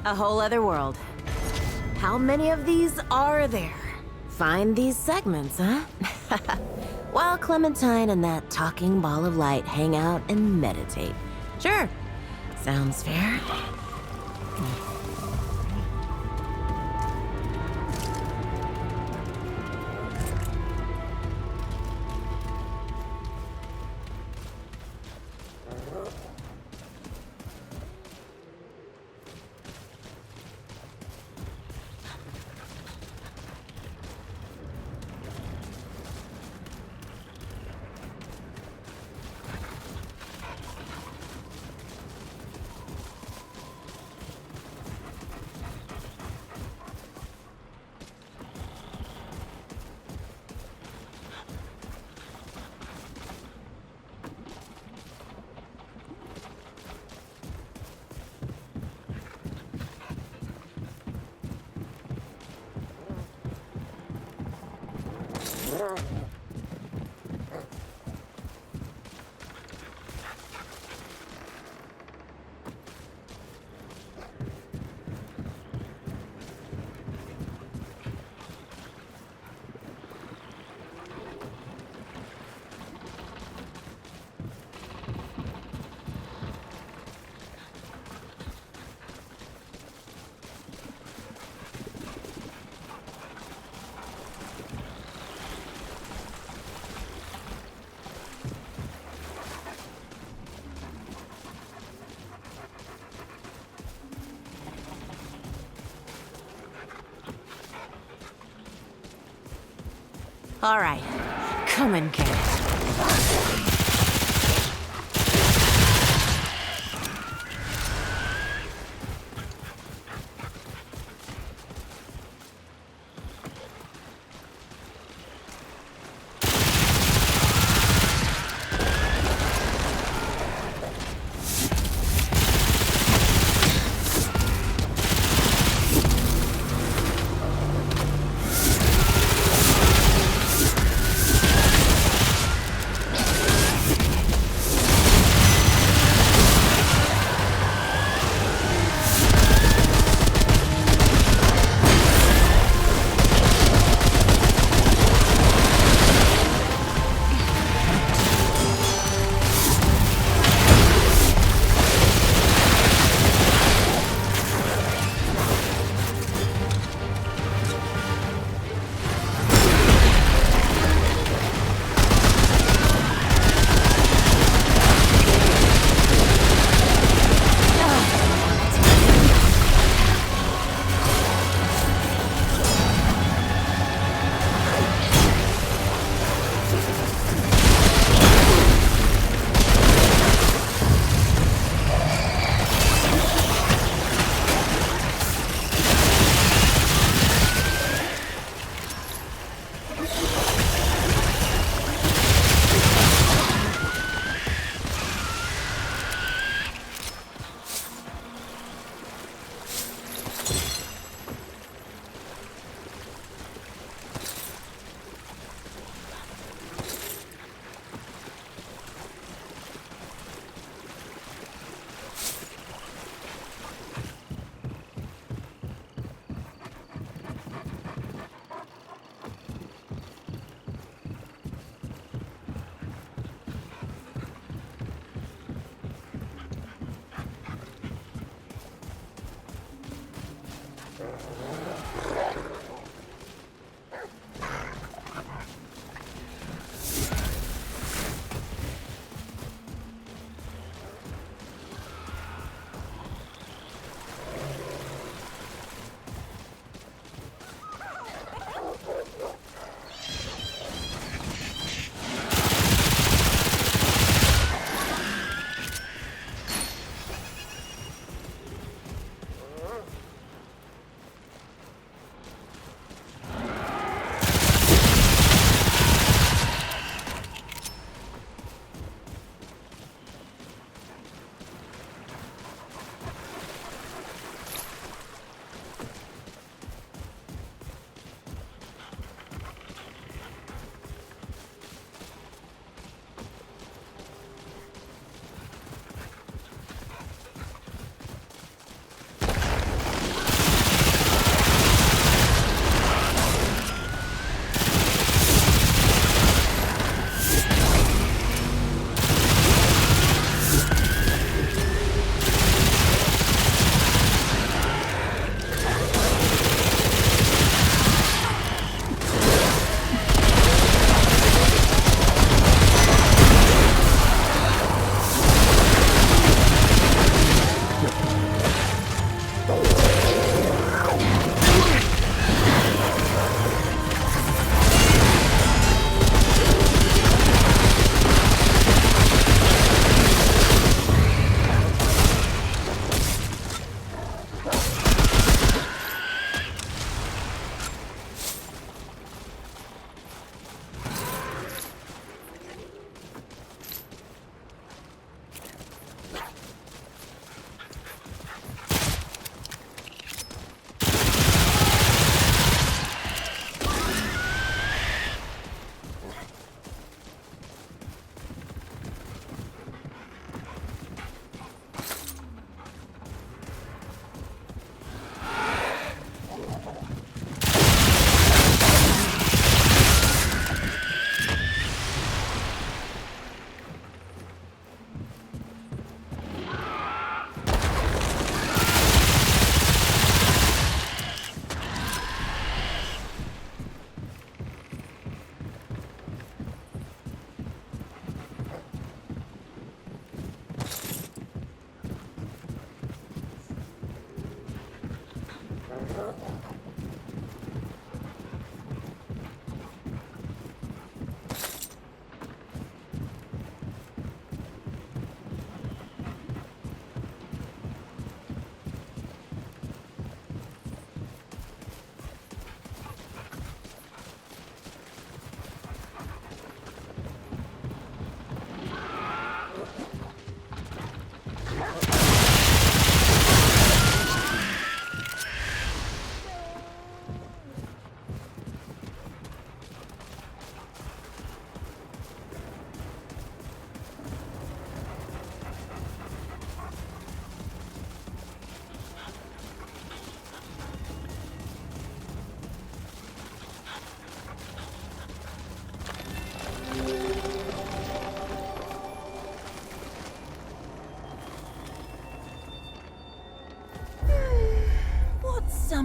A whole other world. How many of these are there? Find these segments, huh? While Clementine and that talking ball of light hang out and meditate. Sure. Sounds fair. All right, come and get it.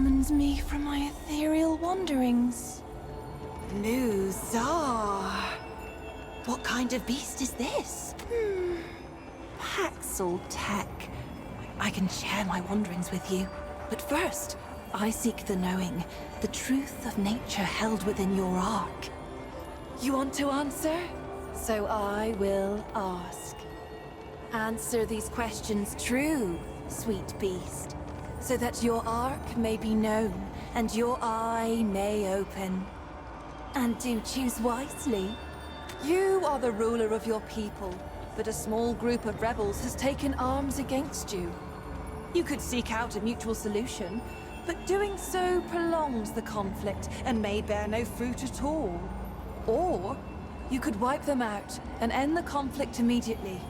summons me from my ethereal wanderings. New Czar. What kind of beast is this? Paxel Tech. I can share my wanderings with you. But first, I seek the knowing, the truth of nature held within your ark. You want to answer? So I will ask. Answer these questions true, sweet beast, so that your ark may be known and your eye may open. And do choose wisely. You are the ruler of your people, but a small group of rebels has taken arms against you. You could seek out a mutual solution, but doing so prolongs the conflict and may bear no fruit at all. Or you could wipe them out and end the conflict immediately.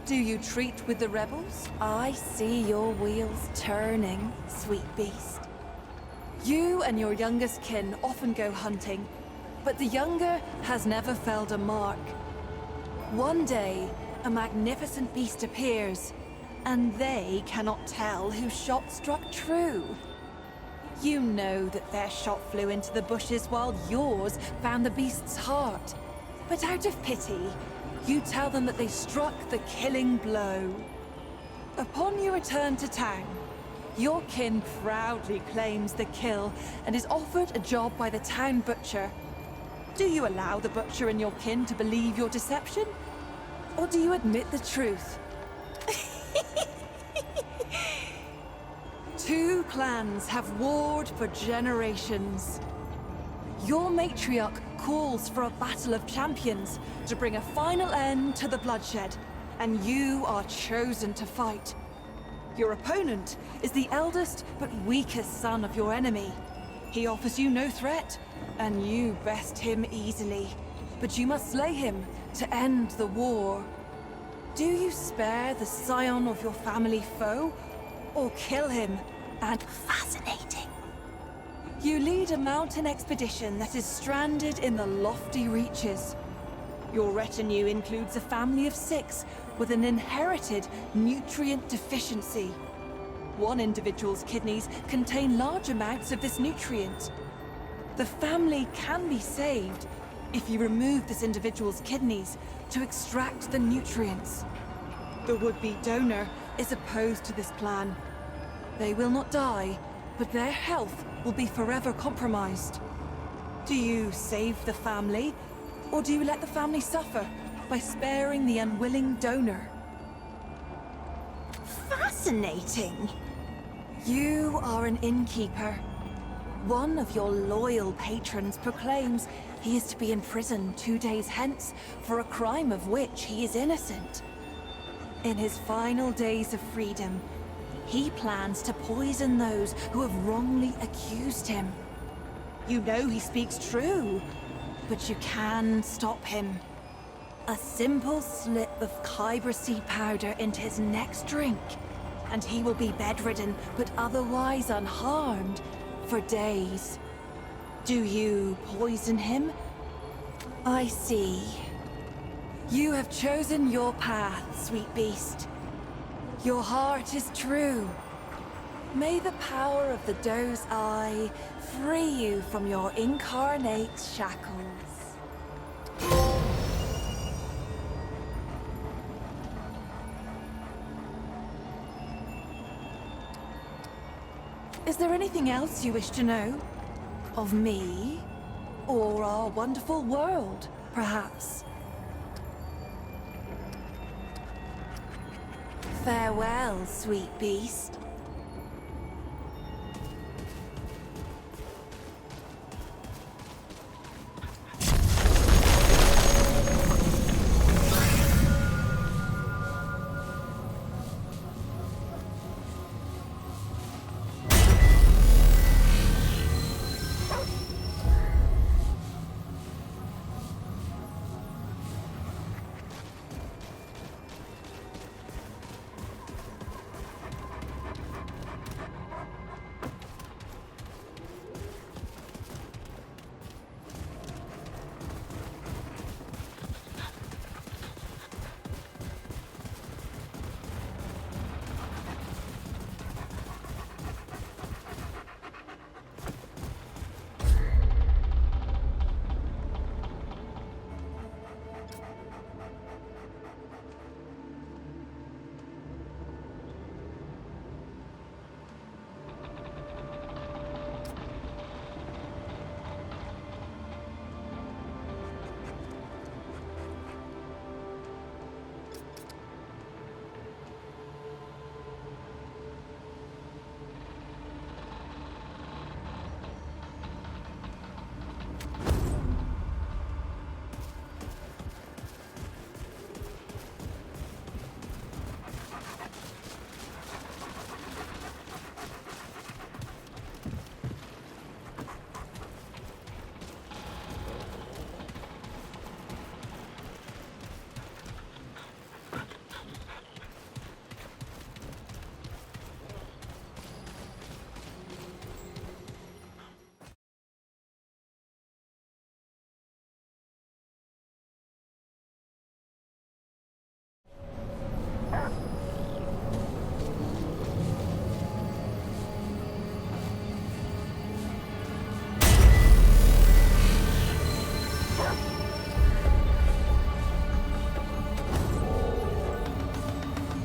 Do you treat with the rebels? I see your wheels turning, sweet beast. You and your youngest kin often go hunting, but the younger has never felled a mark. One day, a magnificent beast appears, and they cannot tell whose shot struck true. You know that their shot flew into the bushes while yours found the beast's heart. But out of pity, you tell them that they struck the killing blow. Upon your return to town, your kin proudly claims the kill and is offered a job by the town butcher. Do you allow the butcher and your kin to believe your deception? Or do you admit the truth? Two clans have warred for generations. Your matriarch calls for a battle of champions to bring a final end to the bloodshed, and you are chosen to fight. Your opponent is the eldest but weakest son of your enemy. He offers you no threat, and you best him easily. But you must slay him to end the war. Do you spare the scion of your family foe, or kill him and... Fascinating. You lead a mountain expedition that is stranded in the lofty reaches. Your retinue includes a family of 6 with an inherited nutrient deficiency. One individual's kidneys contain large amounts of this nutrient. The family can be saved if you remove this individual's kidneys to extract the nutrients. The would-be donor is opposed to this plan. They will not die, but their health will be forever compromised. Do you save the family, or do you let the family suffer by sparing the unwilling donor? Fascinating. You are an innkeeper. One of your loyal patrons proclaims he is to be in prison 2 days hence for a crime of which he is innocent. In his final days of freedom, he plans to poison those who have wrongly accused him. You know he speaks true, but you can stop him. A simple slip of Kyber seed powder into his next drink, and he will be bedridden but otherwise unharmed for days. Do you poison him? I see. You have chosen your path, sweet beast. Your heart is true. May the power of the doe's eye free you from your incarnate shackles. Is there anything else you wish to know? Of me? Or our wonderful world, perhaps? Farewell, sweet beast.